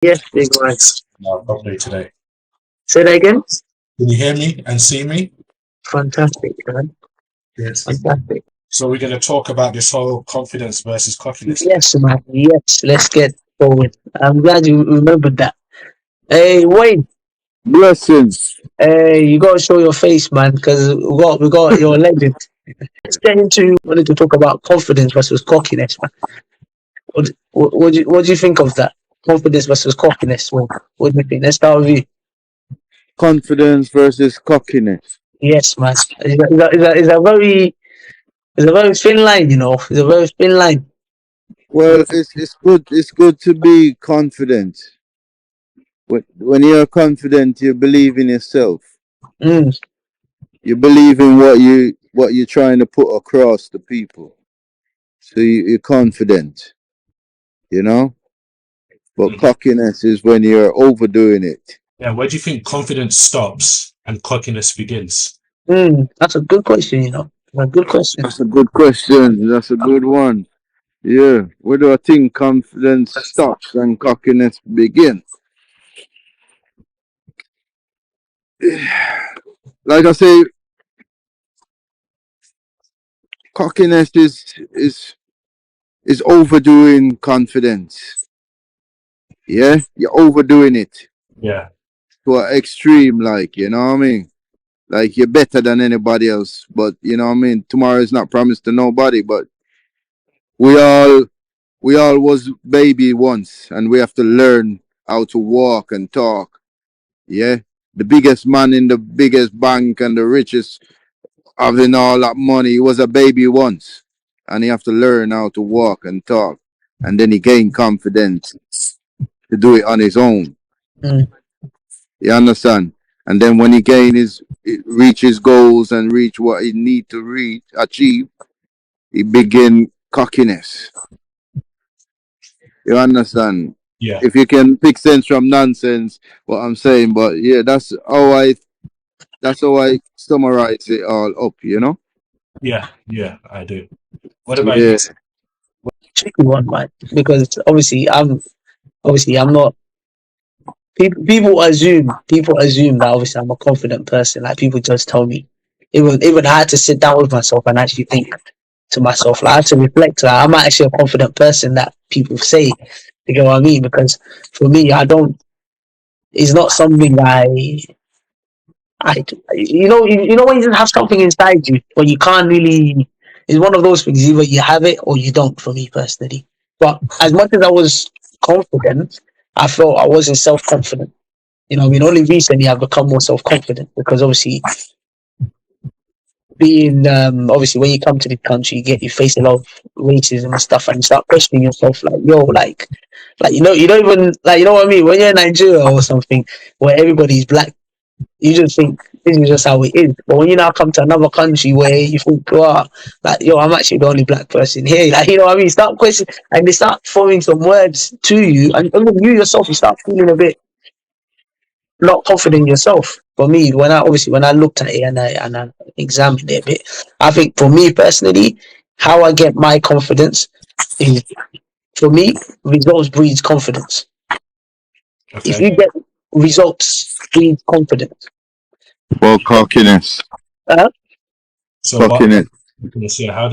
Yes, big man. No, properly today. Say that again. Can you hear me and see me? Fantastic, man. Yes. Fantastic. So we're going to talk about this whole confidence versus cockiness thing. Yes, man. Yes, let's get forward. I'm glad you remembered that. Hey, Wayne. Blessings. Hey, you gotta show your face, man, because we got your legend. Let's get into wanted to talk about confidence versus cockiness, man. What do you think of that? Confidence versus cockiness. What do you think? Let's start with you. Confidence versus cockiness. Yes, man. It's a very thin line, you know. It's a very thin line. Well, it's good. It's good to be confident. When you're confident, you believe in yourself. Mm, You believe in what you're trying to put across to people. So you're confident. You know. But Mhm. cockiness is when you're overdoing it. Yeah, where do you think confidence stops and cockiness begins? that's a good question, you know. A good question. That's a good question. That's a good one. Yeah. Where do I think confidence stops and cockiness begins? Like I say, cockiness is overdoing confidence. Yeah, you're overdoing it Yeah. to an extreme, like you know what I mean. Like you're better than anybody else, but you know what I mean. Tomorrow is not promised to nobody, but we all we all was baby once, and we have to learn how to walk and talk. Yeah, the biggest man in the biggest bank and the richest having all that money, he was a baby once, and he have to learn how to walk and talk, and then he gained confidence to do it on his own. Mm, You understand? And then when he reach his goals and reach what he need to achieve, he begin cockiness. You understand? Yeah. If you can pick sense from nonsense, what I'm saying, but yeah, that's how I summarize it all up. You know? Yeah. Yeah, I do. What about you? Yeah. tricky one, man, because obviously I'm not. People assume that obviously I'm a confident person. Like people just tell me. Even I had to sit down with myself and actually think to myself. Like I had to reflect. Like I'm actually a confident person that people say. You know what I mean? Because for me, I don't. It's not something I when you just have something inside you, but you can't really. It's one of those things. Either you have it or you don't. For me personally, but as much as I was confident, I felt I wasn't self confident. You know, I mean, only recently I've become more self confident because obviously being obviously when you come to the country, you face a lot of racism and stuff, and you start questioning yourself, like yo, like you don't even like you know what I mean. When you're in Nigeria or something where everybody's black, you just think this is just how it is. But when you now come to another country where you think, wow, like yo, I'm actually the only black person here. Like you know what I mean? Start questioning, and they start throwing some words to you, and even you yourself, you start feeling a bit not confident in yourself. For me, when I looked at it and I examined it a bit, I think for me personally, how I get my confidence is for me results breeds confidence. If Okay. you get results breeds confidence. Well, cockiness. Uh, So what Cockiness. yeah, how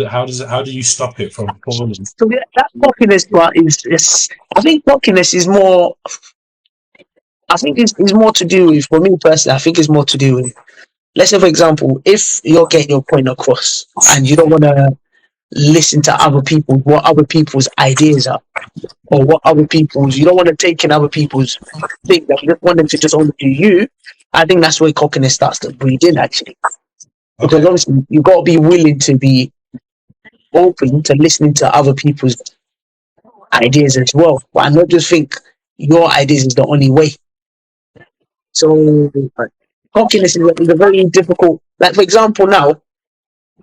do you stop it from falling? so that cockiness part is I think cockiness is more. I think it's more to do with for me personally. I think it's more to do with let's say for example, if you're getting your point across and you don't want to listen to other people, what other people's ideas are, or what other people's, you don't want to take in other people's thing that you just want them to just only do you. I think that's where cockiness starts to breed in actually. Because Okay. obviously you've got to be willing to be open to listening to other people's ideas as well. But not just think your ideas is the only way. So cockiness is a very difficult like for example now,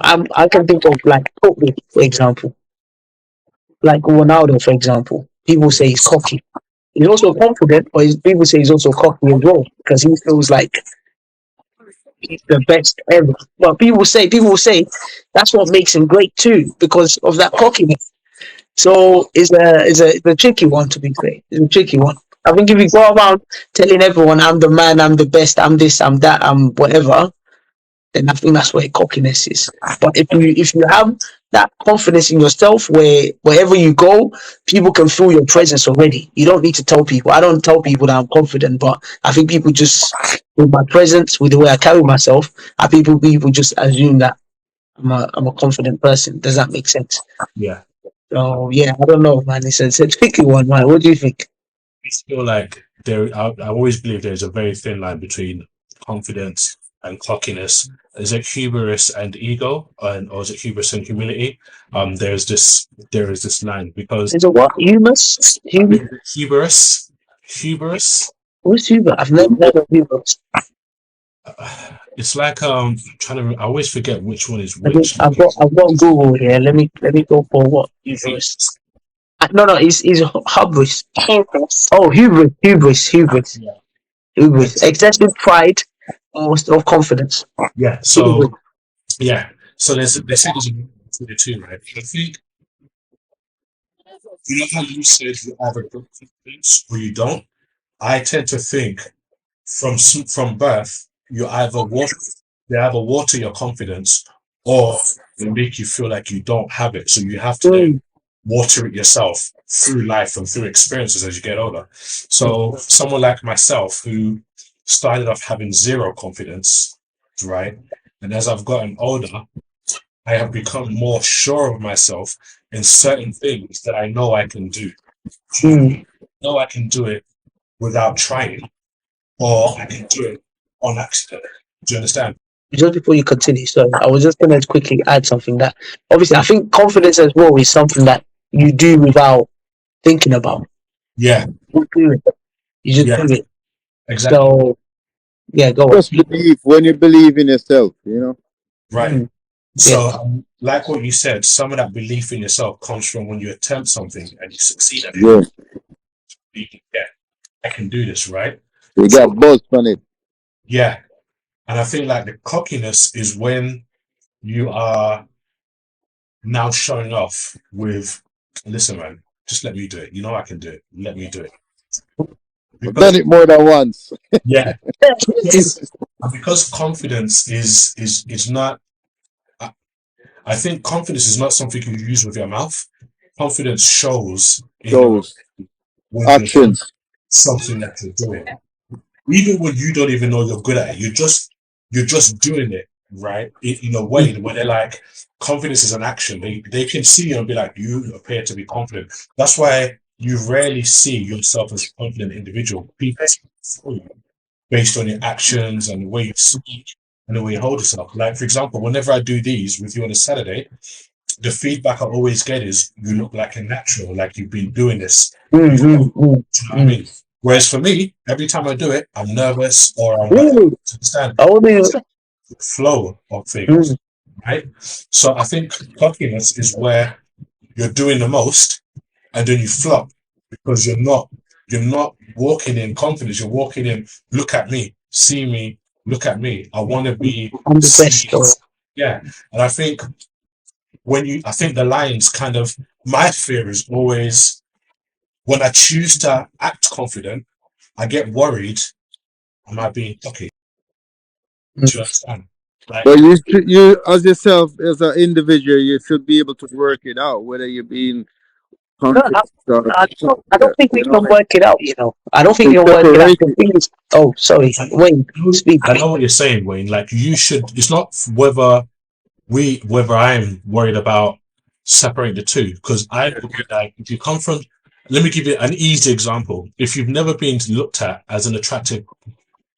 I can think of like football, for example. Like Ronaldo, for example. People say he's cocky. He's also confident, but people say he's also cocky as well because he feels like he's the best ever. But people say that's what makes him great too because of that cockiness. So it's a tricky one to be fair. It's a tricky one. I think if you go around telling everyone I'm the man, I'm the best, I'm this, I'm that, I'm whatever, then I think that's where cockiness is. But if you have that confidence in yourself, where wherever you go, people can feel your presence already. You don't need to tell people. I don't tell people that I'm confident, but I think people just with my presence, with the way I carry myself, I people just assume that I'm a confident person. Does that make sense? Yeah. So yeah, I don't know, man. It's a tricky one, man. What do you think? I feel like I always believe there's a very thin line between confidence and cockiness. Is it hubris and ego, or is it hubris and humility? There is this line because Is it what? Humus? hubris, hubris. What's Huber? I've never heard of Huber. It's like trying to. I always forget which one is I which. I've got Google here. Let me go for what hubris. No, no, it's hubris. Hubris. Oh, hubris. Yeah. Hubris. Excessive pride of confidence. Yeah. Hubris. So yeah. So they say there's a between the two, right? I think you know how you said you either got confidence or you don't. I tend to think from birth, they either water your confidence or they make you feel like you don't have it. So you have to then Mm, water it yourself through life and through experiences as you get older. So someone like myself who started off having zero confidence, right? And as I've gotten older, I have become more sure of myself in certain things that I know I can do. mm. I know I can do it without trying, or I can do it on accident. Do you understand? Just before you continue, so I was just gonna quickly add something that obviously I think confidence as well is something that you do without thinking about. Yeah, You do it. You just yeah, do it. exactly. So yeah, go on. Just believe when you believe in yourself, you know. Right. Mm, yeah. So, like what you said, some of that belief in yourself comes from when you attempt something and you succeed at it. Yeah. You can, yeah, I can do this, right? You So, got buzzed on it. yeah. And I think like the cockiness is when you are now showing off with, listen, man, just let me do it. You know I can do it. Let me do it. I've done Because it more than once. yeah, because confidence is not. I I think confidence is not something you use with your mouth. Confidence shows in your Shows when you're doing actions. something that you're doing, even when you don't even know you're good at it. You're just doing it right in a way where they're like, confidence is an action. They can see you and be like, you appear to be confident. That's why you rarely see yourself as a confident individual. People see it for you based on your actions and the way you speak and the way you hold yourself. Like, for example, whenever I do these with you on a Saturday, the feedback I always get is you look like a natural, like you've been doing this Mm, before. mm, mm, Do you know what I mm. mean? Whereas for me, every time I do it, I'm nervous or I'm like, Ooh, understand I wouldn't even. the flow of Mm, things, right? So I think cockiness is where you're doing the most and then you flop because you're not walking in confidence. You're walking in, look at me, see me, look at me. I want to be I'm the best. seen. Yeah. And I think the lines kind of, my fear is always when I choose to act confident, I get worried. Am I being cocky? Do you Mm. understand? Like, But you as yourself as an individual, you should be able to work it out whether you're being No, confident or I yeah, don't think we you know. can work it out. I don't think we It's can work it out. The separation. thing is, oh, sorry, I Wayne, speak, I buddy. know what you're saying, Wayne. Like, you should. It's not whether I'm worried about separating the two because I believe that if you come from, let me give you an easy example. If you've never been looked at as an attractive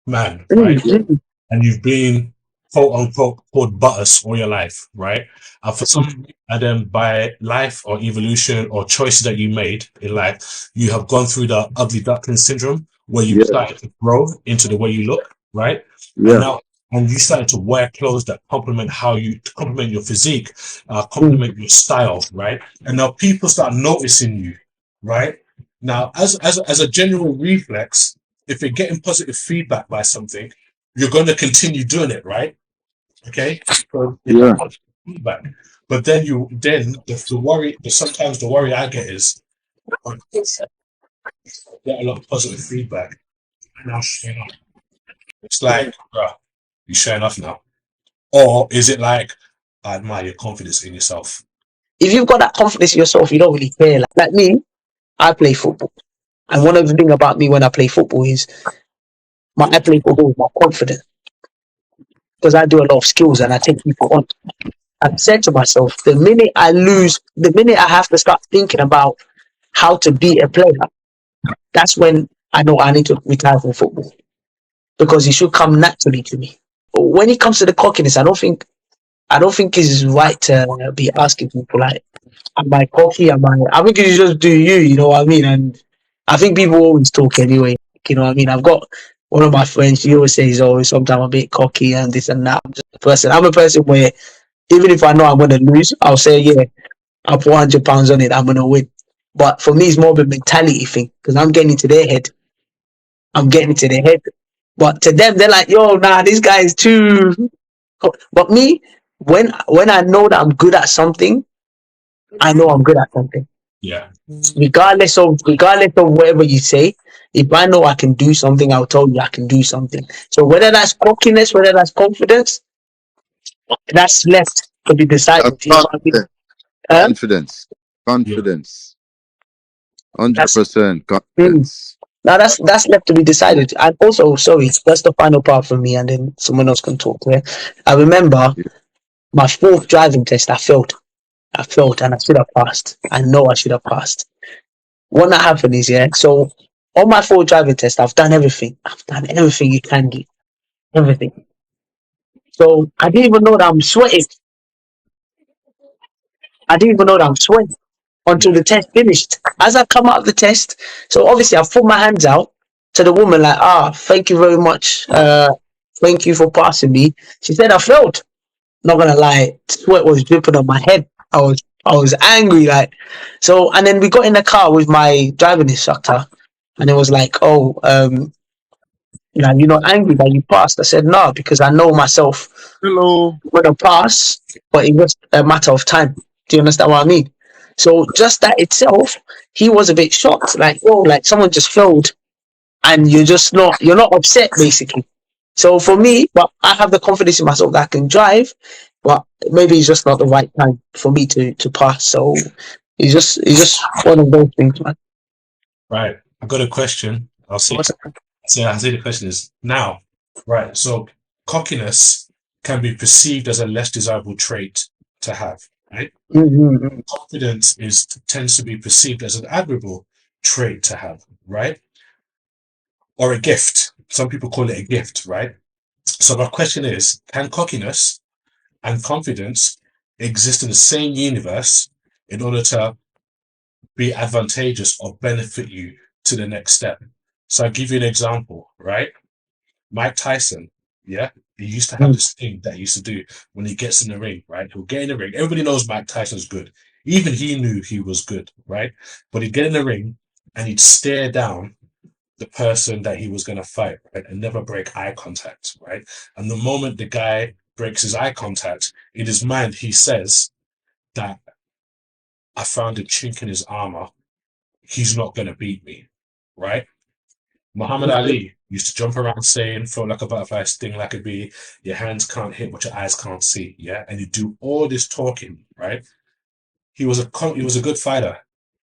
man, Mm, right? mm, And you've been quote unquote called butters all your life, right? And for some, and then by life or evolution or choices that you made in life, you have gone through the ugly duckling syndrome where you Yeah, started to grow into the way you look, right? And yeah, now, and you started to wear clothes that complement complement your physique, mm, complement your style, right? And now people start noticing you, right? Now, as a general reflex, if you're getting positive feedback by something, you're going to continue doing it, right? Okay, so it's a yeah. positive feedback. But then the worry, sometimes the worry I get is, get a lot of positive feedback, and now showing off. It's like, bruh, you showing off now, or is it like, I admire your confidence in yourself? If you've got that confidence in yourself, you don't really care. Like me, I play football. And one of the things about me when I play football is I play football with my confidence because I do a lot of skills and I take people on. I've said to myself, the minute I lose, the minute I have to start thinking about how to beat a player, that's when I know I need to retire from football because it should come naturally to me. When it comes to the cockiness, I don't think it's right to be asking people like, am I cocky? Am I think you just do you, you know what I mean? And I think people always talk anyway. You know what I mean? I've got one of my friends, she always says, oh, sometimes I'm a bit cocky and this and that. I'm a person where even if I know I'm gonna lose, I'll say, yeah, I'll put £100 on it, I'm gonna win. But for me it's more of a mentality thing because I'm getting into their head. I'm getting into their head. But to them, they're like, yo, nah, this guy is too. But me, when I know that I'm good at something, I know I'm good at something. Yeah. Regardless of whatever you say, if I know I can do something, I'll tell you I can do something. So whether that's cockiness, whether that's confidence, that's left to be decided. You know what I mean? Confidence. Yeah. Confidence. That's 100% mm, confidence. now that's left to be decided. And also, sorry, that's the final part for me, and then someone else can talk. Yeah, I remember Yeah. my fourth driving test. I failed. And I should have passed. I know I should have passed. What that happened is, yeah, so on my full driving test, I've done everything. I've done everything you can do. Everything. So I didn't even know that I'm sweating. I didn't even know that I'm sweating until Yeah. the test finished. As I come out of the test, so obviously I put my hands out to the woman like, thank you very much. Thank you for passing me. She said I failed. Not gonna lie, sweat was dripping on my head. I was angry, like so. And then we got in the car with my driving instructor, and it was like, oh, you're not angry that you passed. I said no because I know myself Hello. I'm gonna pass, but it was a matter of time. Do you understand what I mean? So just that itself, he was a bit shocked, like, oh, like someone just failed, and you're not upset basically. So for me, but I have the confidence in myself that I can drive, but maybe it's just not the right time for me to pass. So it's just one of those things, man. Right. I got a question. I'll see. What's So I see the question is now, right? So cockiness can be perceived as a less desirable trait to have, right? mm-hmm. Confidence tends to be perceived as an admirable trait to have, right? Or a gift. Some people call it a gift, right? So my question is, can cockiness and confidence exist in the same universe in order to be advantageous or benefit you to the next step? So I'll give you an example, right? Mike Tyson, yeah, he used to have this thing that he used to do when he gets in the ring, right? He'll get in the ring. Everybody knows Mike Tyson's good. Even he knew he was good, right? But he'd get in the ring and he'd stare down the person that he was going to fight, right? And never break eye contact, right? And the moment the guy breaks his eye contact, in his mind, he says that I found a chink in his armor. He's not going to beat me, right? Muhammad Ali used to jump around saying, feel like a butterfly, sting like a bee, your hands can't hit what your eyes can't see, yeah? And he'd do all this talking, right? He was a good fighter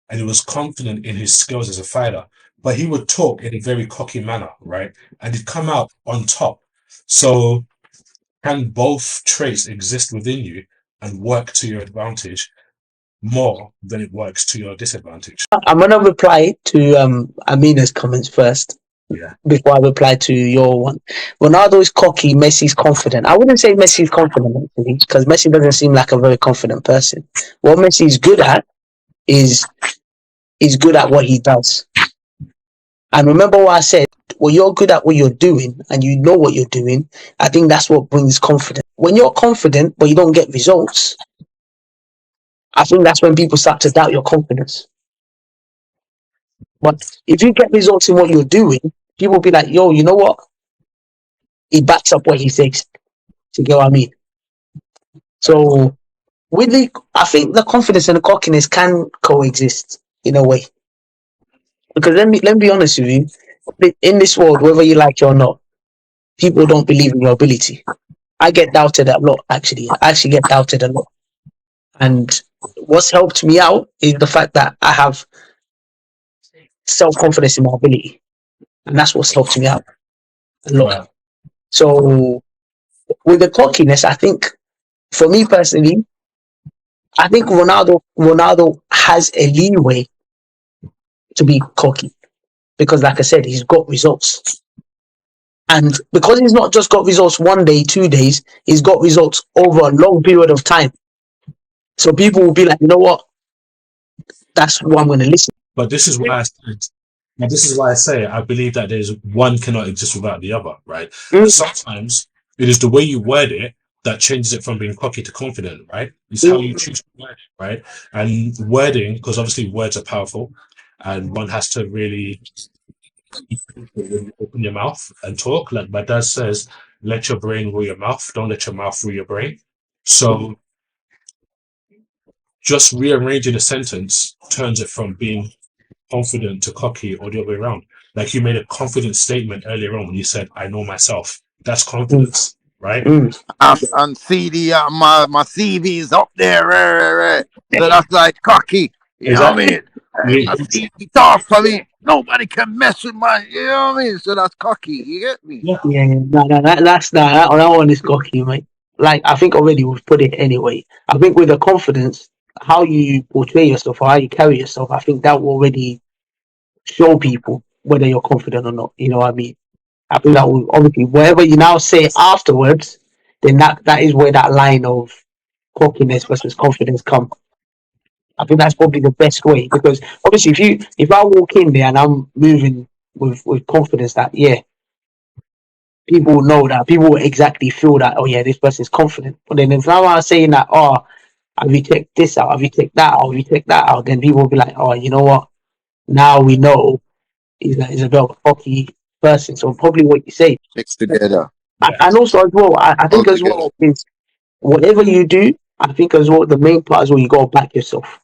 and he was confident in his skills as a fighter, but he would talk in a very cocky manner, right? And he'd come out on top. So can both traits exist within you and work to your advantage more than it works to your disadvantage? I'm gonna reply to Amina's comments first Yeah. before I reply to your one. Ronaldo is cocky, Messi's confident. I wouldn't say Messi's confident actually, because Messi doesn't seem like a very confident person. What Messi is good at is good at what he does. And remember what I said, when you're good at what you're doing and you know what you're doing, I think that's what brings confidence. When you're confident but you don't get results, I think that's when people start to doubt your confidence. But if you get results in what you're doing, people will be like, yo, you know what? He backs up what he says. Do you get what I mean? So I think the confidence and the cockiness can coexist in a way. Because let me be honest with you, in this world, whether you like it or not, people don't believe in your ability. I get doubted a lot. Actually, I actually get doubted a lot. And what's helped me out is the fact that I have self confidence in my ability, and that's what's helped me out a lot. Right. So with the cockiness, I think for me personally, I think Ronaldo has a leeway to be cocky because, like I said, he's got results. And because he's not just got results 1 day, 2 days, he's got results over a long period of time. So people will be like, you know what? That's what I'm going to listen. But this is why I said, and this is why I say I believe that there's one cannot exist without the other, right? Mm, Sometimes it is the way you word it that changes it from being cocky to confident, right? It's how you mm, choose to word it, right? And wording, because obviously words are powerful, and one has to really open your mouth and talk. Like my dad says, let your brain rule your mouth, don't let your mouth rule your brain. So just rearranging a sentence turns it from being confident to cocky or the other way around. Like you made a confident statement earlier on when you said, I know myself. That's mm, confidence, right? mm. And CD, my CV's up there, so that's like cocky. You know what I Exactly. mean? My CV talk for me. Nobody can mess with my. You know what I mean? So that's cocky. You get me? Yeah. Yeah, no, that one is cocky, mate. Like I think already we've put it anyway. I think with the confidence, how you portray yourself or how you carry yourself, I think that will already show people whether you're confident or not. You know what I mean? I think that will obviously whatever you now say afterwards, then that is where that line of cockiness versus confidence come. I think that's probably the best way because obviously if I walk in there and I'm moving with confidence that yeah, people will know that people will exactly feel that oh yeah, this person's confident. But then if I'm saying that oh have you checked this out, have you checked that out, have you checked that out, then people will be like oh you know what, now we know he's a very cocky person. So probably what you say. Mix together, Yeah. And also as well, I all think as together. well is whatever you do, I think as well the main part is well you gotta back yourself.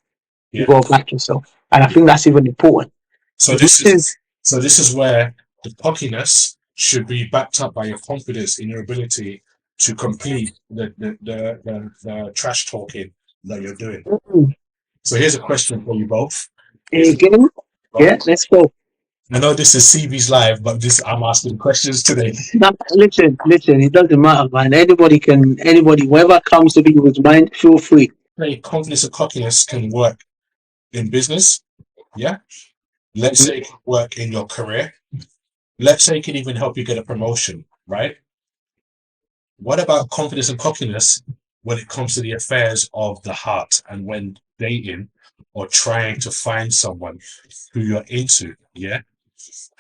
You Yeah. gotta back yourself. And I Yeah. think that's even important. So Because this is so this is where the cockiness should be backed up by your confidence in your ability to complete the trash talking that you're doing. So here's a question for you both. Here's a again, both. yeah, let's go. I know this is CB's live, but this I'm asking questions today. No, listen, it doesn't matter, man. Anybody, whoever comes to be with mind, feel free. Say confidence and cockiness can work in business. Yeah. Let's say it can work in your career. Let's say it can even help you get a promotion, right? What about confidence and cockiness when it comes to the affairs of the heart and when dating or trying to find someone who you're into? Yeah.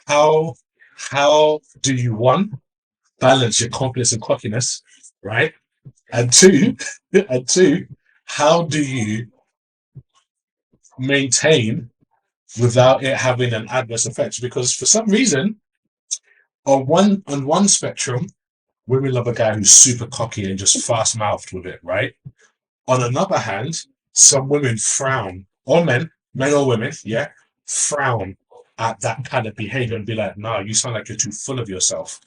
How how do you one balance your confidence and cockiness, right? And two, and two, how do you maintain without it having an adverse effect? Because for some reason, on one spectrum, women love a guy who's super cocky and just fast mouthed with it, right? On another hand, some women frown, or men or women, yeah, frown at that kind of behavior and be like, "No, you sound like you're too full of yourself."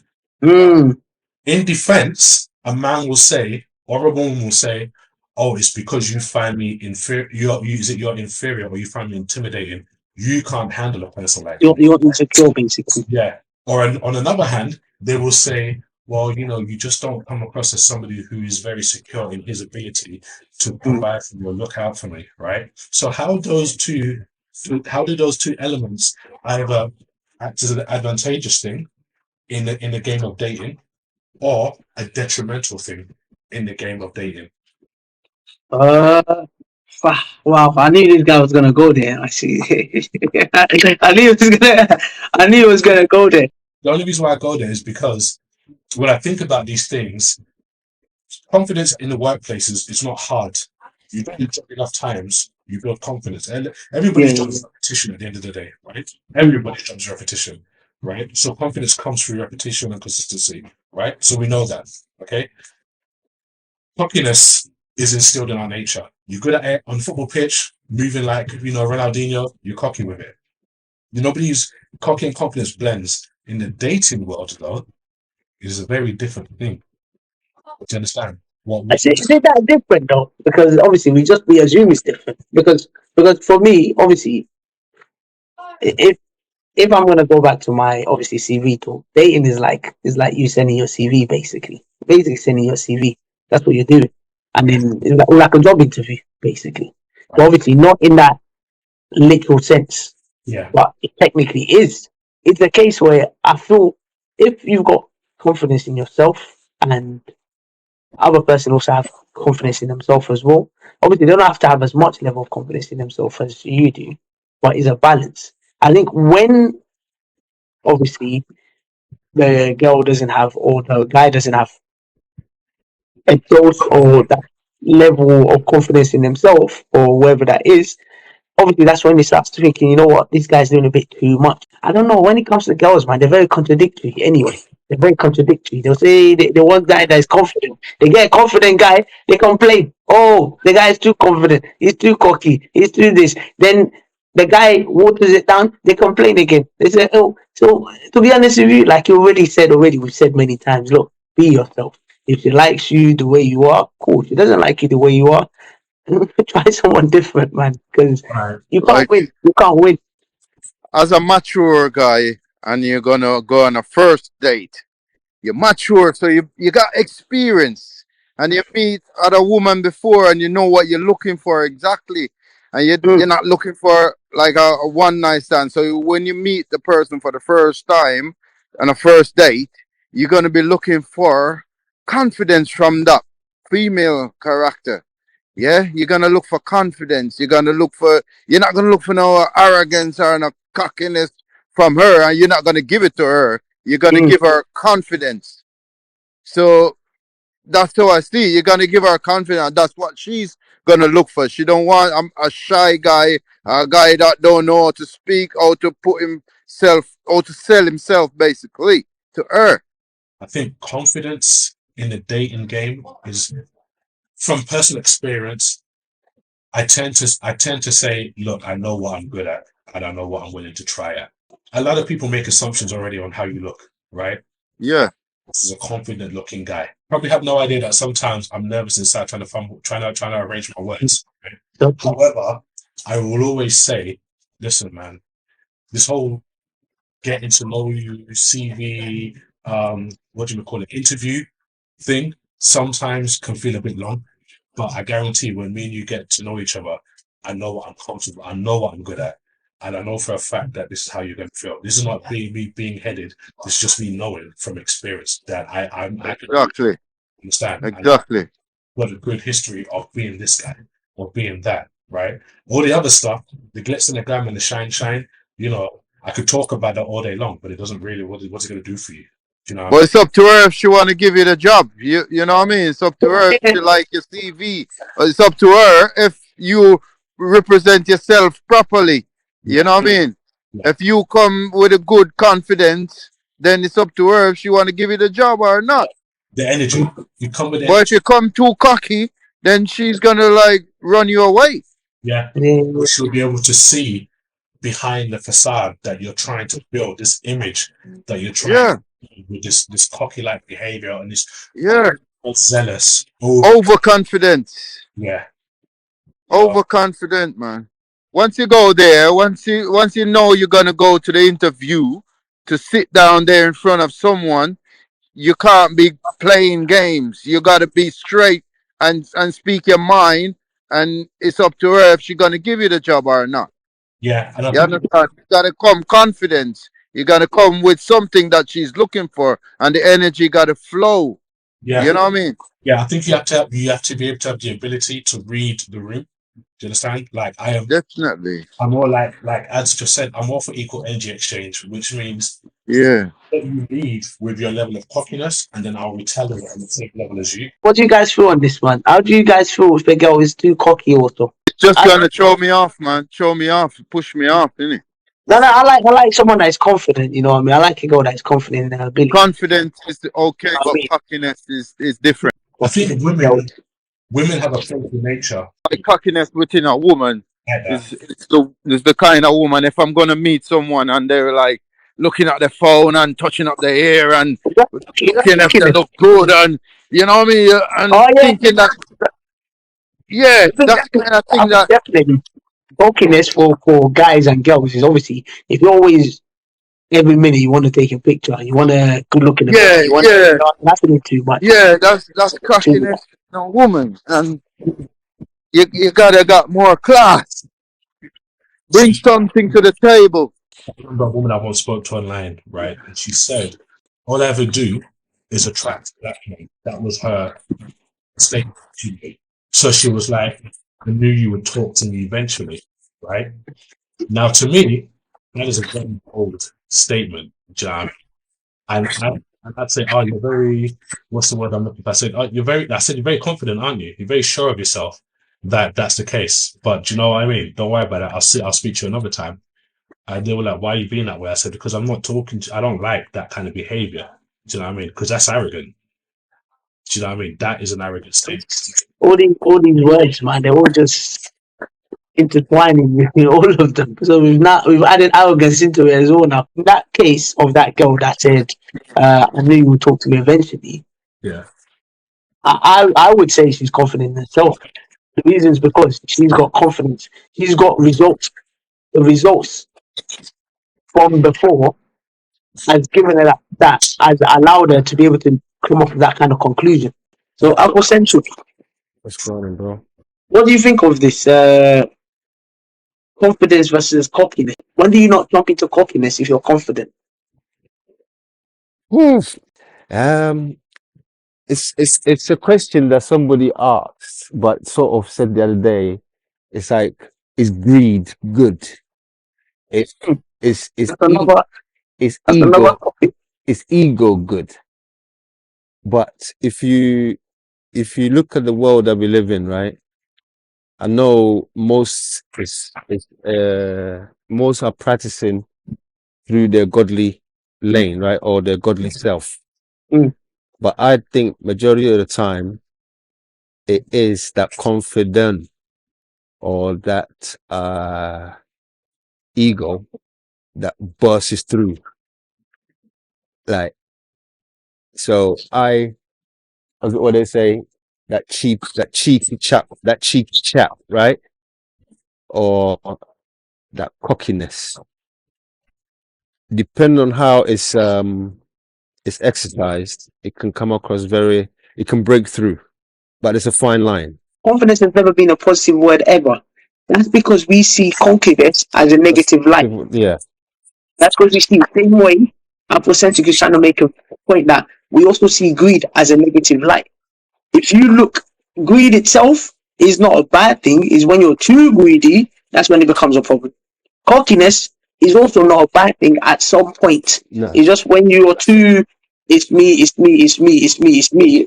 Mm, In defense, a man will say, or a woman will say, "Oh, it's because you find me inferior. You're inferior, or you find me intimidating. You can't handle a person like me." you're insecure, basically. Yeah. Or on another hand, they will say, well, you just don't come across as somebody who is very secure in his ability to Mm. provide for me or look out for me, right? So how do those two elements either act as an advantageous thing in the game of dating or a detrimental thing in the game of dating? Uh, wow, I knew this guy was gonna go there. I see. I knew he was gonna. I knew he was gonna go there. The only reason why I go there is because when I think about these things, confidence in the workplace is it's not hard. You do your job enough times, you build confidence. And everybody's Yeah, job is repetition at the end of the day, right? Everybody's job is repetition, right? So confidence comes through repetition and consistency, right? So we know that. Okay. Cockiness is instilled in our nature. You're good at it on the football pitch, moving like Ronaldinho, you're cocky with it. Nobody's cocky and confidence blends. In the dating world, though, it is a very different thing. Do you understand? Is it that different though? Because obviously we assume it's different. Because for me, obviously, if if I'm gonna go back to my obviously CV talk, dating is like you sending your CV basically. Basically sending your CV. That's what you're doing, and then it's like a job interview basically. So Right. obviously not in that literal sense, Yeah. but it technically is. It's a case where I feel if you've got confidence in yourself and other person also have confidence in themselves as well. Obviously, they don't have to have as much level of confidence in themselves as you do, but it's a balance. I think when obviously the girl doesn't have or the guy doesn't have a dose or that level of confidence in themselves or whatever that is, obviously that's when he starts thinking, you know what, this guy's doing a bit too much. I don't know. When it comes to girls, man, they're very contradictory. Anyway, they're very contradictory. They'll say they want guy that is confident. They get a confident guy, they complain. Oh, the guy is too confident. He's too cocky. He's too this. Then the guy waters it down. They complain again. They say, oh, so to be honest with you, like you already, we've said many times. Look, be yourself. If she likes you the way you are, cool. If she doesn't like you the way you are, try someone different, man. Because Right. you can't Like win. You can't win. as a mature guy, and you're gonna go on a first date. You're mature, so you got experience, and you meet other woman before, and you know what you're looking for exactly, and you're Mm, not looking for like a one night stand. So when you meet the person for the first time on a first date, you're gonna be looking for confidence from that female character. Yeah, you're gonna look for confidence. You're not gonna look for no arrogance or no cockiness from her, and you're not gonna give it to her. You're gonna mm. give her confidence. So that's how I see it. You're gonna give her confidence. That's what she's gonna look for. She don't want a shy guy, a guy that don't know how to speak, how to how to sell himself, basically, to her. I think confidence in the dating game is from personal experience. I tend to say, look, I know what I'm good at, and I know what I'm willing to try at. A lot of people make assumptions already on how you look, right? Yeah, This is a confident looking guy. Probably have no idea that sometimes I'm nervous inside trying to arrange my words. Right? So, However, I will always say, listen, man, this whole getting to know you, CV, what do you call it, interview thing, sometimes can feel a bit long. But I guarantee when me and you get to know each other, I know what I'm comfortable. I know what I'm good at. And I know for a fact that this is how you're going to feel. This is not me being headed. It's just me knowing from experience that I can exactly, understand. And I've exactly. got a good history of being this guy or being that, right? All the other stuff, the glitz and the glam and the shine, I could talk about that all day long, but it doesn't really, what's it going to do for you? Do you know what I But mean? it's up to her if she want to give you the job. You know what I mean? It's up to her if she like your CV. It's up to her if you represent yourself properly. You Yeah, know what I mean? yeah, If you come with a good confidence, then it's up to her if she want to give you the job or not. the energy. You come with But energy. if you come too cocky, then she's gonna like run you away. Yeah. yeah, She'll be able to see behind the facade that you're trying to build, this image that you're trying Yeah, to build with this cocky like behavior and this yeah. zealous over. Overconfidence. Yeah, you know, Overconfident, man. Once you go there, once you know you're gonna go to the interview to sit down there in front of someone, you can't be playing games. You gotta be straight and speak your mind, and it's up to her if she's gonna give you the job or not. yeah, and I You think understand? You gotta come confidence. You gotta come with something that she's looking for, and the energy gotta flow. yeah, You know what I mean? yeah, I think you have to be able to have the ability to read the room. Do you understand? Like Definitely. I'm more like as just said, I'm more for equal energy exchange, which means Yeah. what you need with your level of cockiness, and then I'll retaliate on the same level as you. what do you guys feel on this one? How do you guys feel if the girl is too cocky also? It's just I, gonna throw me off, man. Throw me off, push me off, innit? no, no, I like someone that is confident. You know what I mean? I like a girl that is confident in their ability. Confidence is You okay, know what I but mean? cockiness is different. I Cocky think girl. women have a playful nature. Like cockiness within a woman. Like that. It's the kind of woman, if I'm gonna meet someone and they're like looking at their phone and touching up their hair and looking if they look good and you know what I mean, and Oh yeah, thinking that I think that's the kind of thing that definitely cockiness for guys and girls is obviously if you're always every minute you want to take a picture, you want a good look in the picture, yeah you want yeah that's a bit too much. that's cockiness in a woman, and you gotta got more class. Bring See, something to the table. I remember a woman I once spoke to online, right? And she said, all I ever do is attract black men. That was her statement to me. So she was like, I knew you would talk to me eventually, right? Now, to me, that is a very bold statement, Jam. And I'd say, oh, you're very, what's the word I'm looking for? I said, you're very confident, aren't you? You're very sure of yourself that that's the case. But do you know what I mean? Don't worry about it. I'll speak to you another time. And they were like, why are you being that way? I said, because I'm not talking I don't like that kind of behavior. Do you know what I mean? Because that's arrogant. Do you know what I mean? That is an arrogant statement. All these words, man, they're all just intertwining with all of them. So we've added arrogance into it as well now. In that case of that girl that said, I knew you would talk to me eventually, Yeah. I would say she's confident in herself. The reason is because she's got confidence. She's got results. The results from before has given her that has allowed her to be able to come up with that kind of conclusion. So Central, What's going on, bro? what do you think of this confidence versus cockiness? When do you not jump into cockiness if you're confident? Oof. Um, it's a question that somebody asked, but sort of said the other day. It's like, is greed good? It's That's another. is That's another ego topic. is ego good? But if you look at the world that we live in, right? I know most are practicing through their godly lane, right, or their godly self. Mm. But I think majority of the time it is that confident or that ego that bursts through. Like, so what they say, that cheeky chap, right? Or that cockiness. Depending on how it's exercised, it can come across it can break through. But it's a fine line. Confidence has never been a positive word ever. That's because we see confidence as a negative light. Yeah. That's because we see the same way Centric is trying to make a point that we also see greed as a negative light. If you look, greed itself is not a bad thing. Is when you're too greedy, that's when it becomes a problem. Cockiness is also not a bad thing at some point. No. It's just when you're too, it's me, it's me, it's me, it's me, it's me,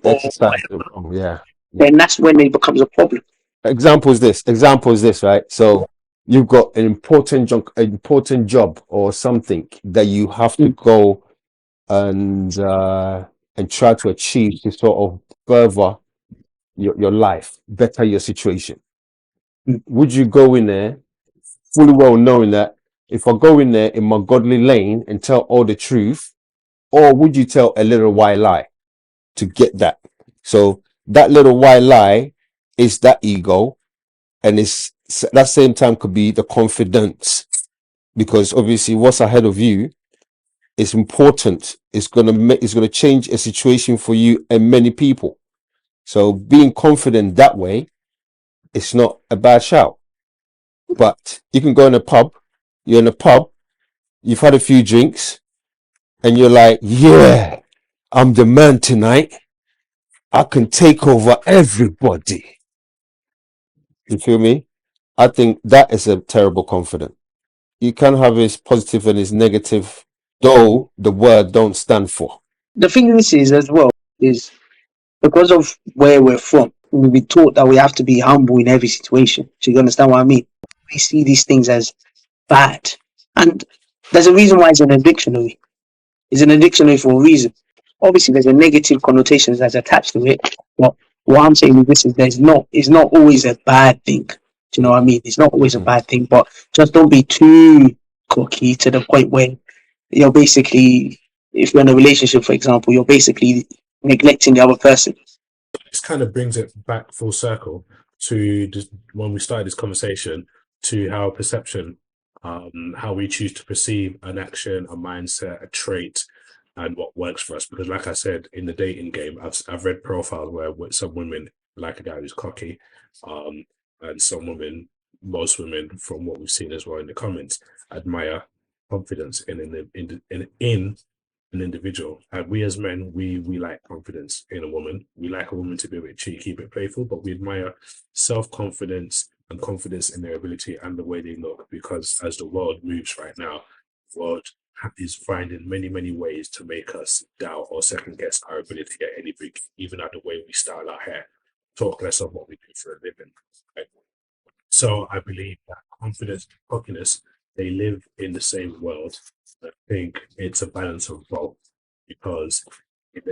Yeah. then that's when it becomes a problem. Example is this, right? So you've got an important job or something that you have to go and try to achieve to sort of further your life, better your situation. Would you go in there fully well knowing that if I go in there in my godly lane and tell all the truth, or would you tell a little white lie to get that? So that little white lie is that ego, and it's that same time could be the confidence, because obviously what's ahead of you is important. It's gonna change a situation for you and many people. So being confident that way, it's not a bad shout. But you can go in a pub, you're in a pub, you've had a few drinks, and you're like, yeah, I'm the man tonight. I can take over everybody. You feel me? I think that is a terrible confidence. You can have his positive and his negative, though the word don't stand for. The thing this is as well is because of where we're from, we've been taught that we have to be humble in every situation. So you understand what I mean? We see these things as bad. And there's a reason why it's in a dictionary. It's in a dictionary for a reason. Obviously, there's a negative connotation that's attached to it. But what I'm saying with this is it's not always a bad thing. Do Do you know what I mean? It's not always a Mhm. bad thing, but just don't be too cocky to the point where you're basically, if you're in a relationship, for example, you're basically neglecting the other person. This kind of brings it back full circle to just when we started this conversation to how perception, how we choose to perceive an action, a mindset, a trait, and what works for us. Because, like I said, in the dating game, I've read profiles where some women like a guy who's cocky, and some women, most women, from what we've seen as well in the comments, admire confidence in an individual. And we as men, we like confidence in a woman. We like a woman to be a bit cheeky, a bit playful, but we admire self-confidence and confidence in their ability and the way they look. Because as the world moves right now, the world is finding many, many ways to make us doubt or second guess our ability to get anything, even at the way we style our hair. Talk less of what we do for a living. Right? So I believe that confidence and cockiness, they live in the same world. I think it's a balance of both because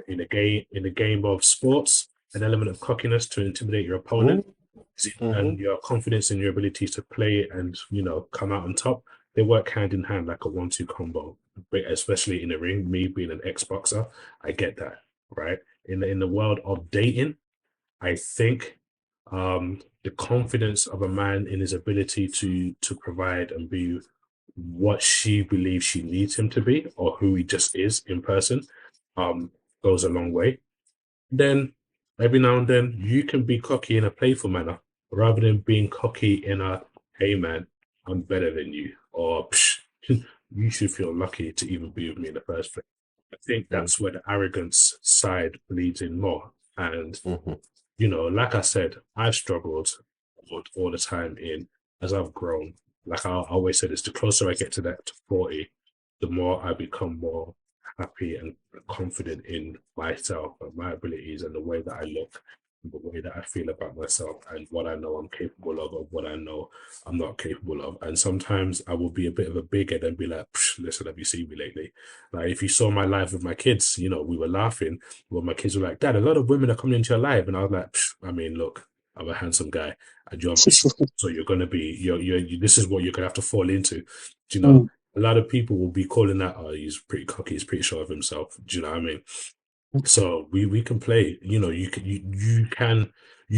in a game of sports, an element of cockiness to intimidate your opponent and Mhm. your confidence in your ability to play and come out on top. They work hand in hand like a 1-2 combo. But especially in the ring, me being an ex-boxer, I get that, right? In the world of dating, I think the confidence of a man in his ability to provide and be what she believes she needs him to be, or who he just is in person, um, goes a long way. Then every now and then you can be cocky in a playful manner, rather than being cocky in a "Hey man, I'm better than you," or "Psh, you should feel lucky to even be with me in the first place." I think that's where the arrogance side bleeds in more, and Mhm. like I said, I've struggled all the time in as I've grown. Like I always said, it's the closer I get to that to 40, the more I become more happy and confident in myself and my abilities and the way that I look, the way that I feel about myself and what I know I'm capable of or what I know I'm not capable of. And sometimes I will be a bit of a bighead and be like, listen, have you seen me lately? Like if you saw my life with my kids, we were laughing. Well, my kids were like, Dad, a lot of women are coming into your life. And I was like, I mean, look, I'm a handsome guy and you're my son. So you're going to be, this is what you're going to have to fall into. Do you know? Mm. A lot of people will be calling that, oh, he's pretty cocky, he's pretty sure of himself. Do you know what I mean? So we can play, you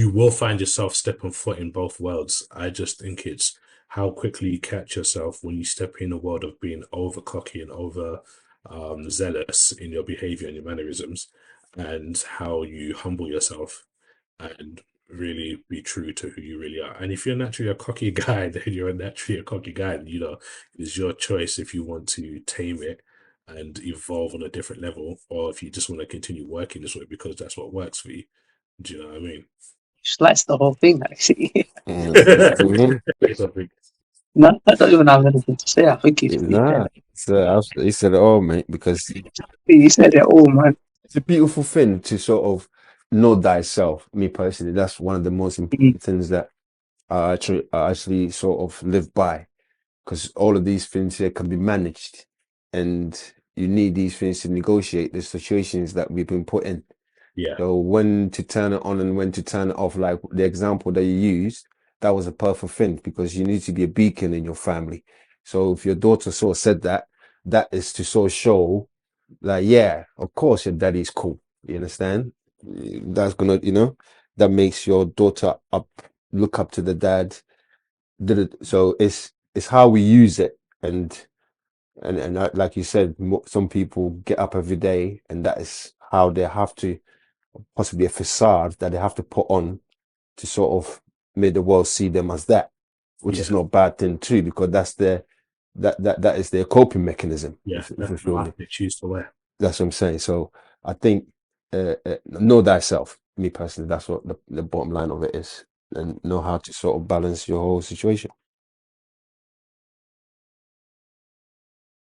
will find yourself stepping foot in both worlds. I just think it's how quickly you catch yourself when you step in a world of being over cocky and over zealous in your behavior and your mannerisms, and how you humble yourself and really be true to who you really are. And if you're naturally a cocky guy, then you're naturally a cocky guy. And, it's your choice if you want to tame it and evolve on a different level, or if you just want to continue working this way because that's what works for you. Do you know what I mean? Just that's the whole thing, actually. Mhm. Something. No, I don't even have anything to say. I think he Nah, he said it all, mate, because he said it all, man. it's a beautiful thing to sort of know thyself. Me personally, that's one of the most Mm. important things that I actually sort of live by, because all of these things here can be managed, and you need these things to negotiate the situations that we've been put in. Yeah, So when to turn it on and when to turn it off, like the example that you used, that was a perfect thing because you need to be a beacon in your family. So if your daughter sort of said that, that is to sort of show like, yeah, of course your daddy's cool. You understand? That's gonna, that makes your daughter look up to the dad. So it's how we use it, and like you said, some people get up every day, and that is how they have to, possibly a facade that they have to put on to sort of make the world see them as that, which is yeah, not a bad thing too, because that is their coping mechanism. yeah. If That's you the feel me, life they choose to wear. that's what I'm saying. So I think know thyself. Me personally, that's what the bottom line of it is, and know how to sort of balance your whole situation.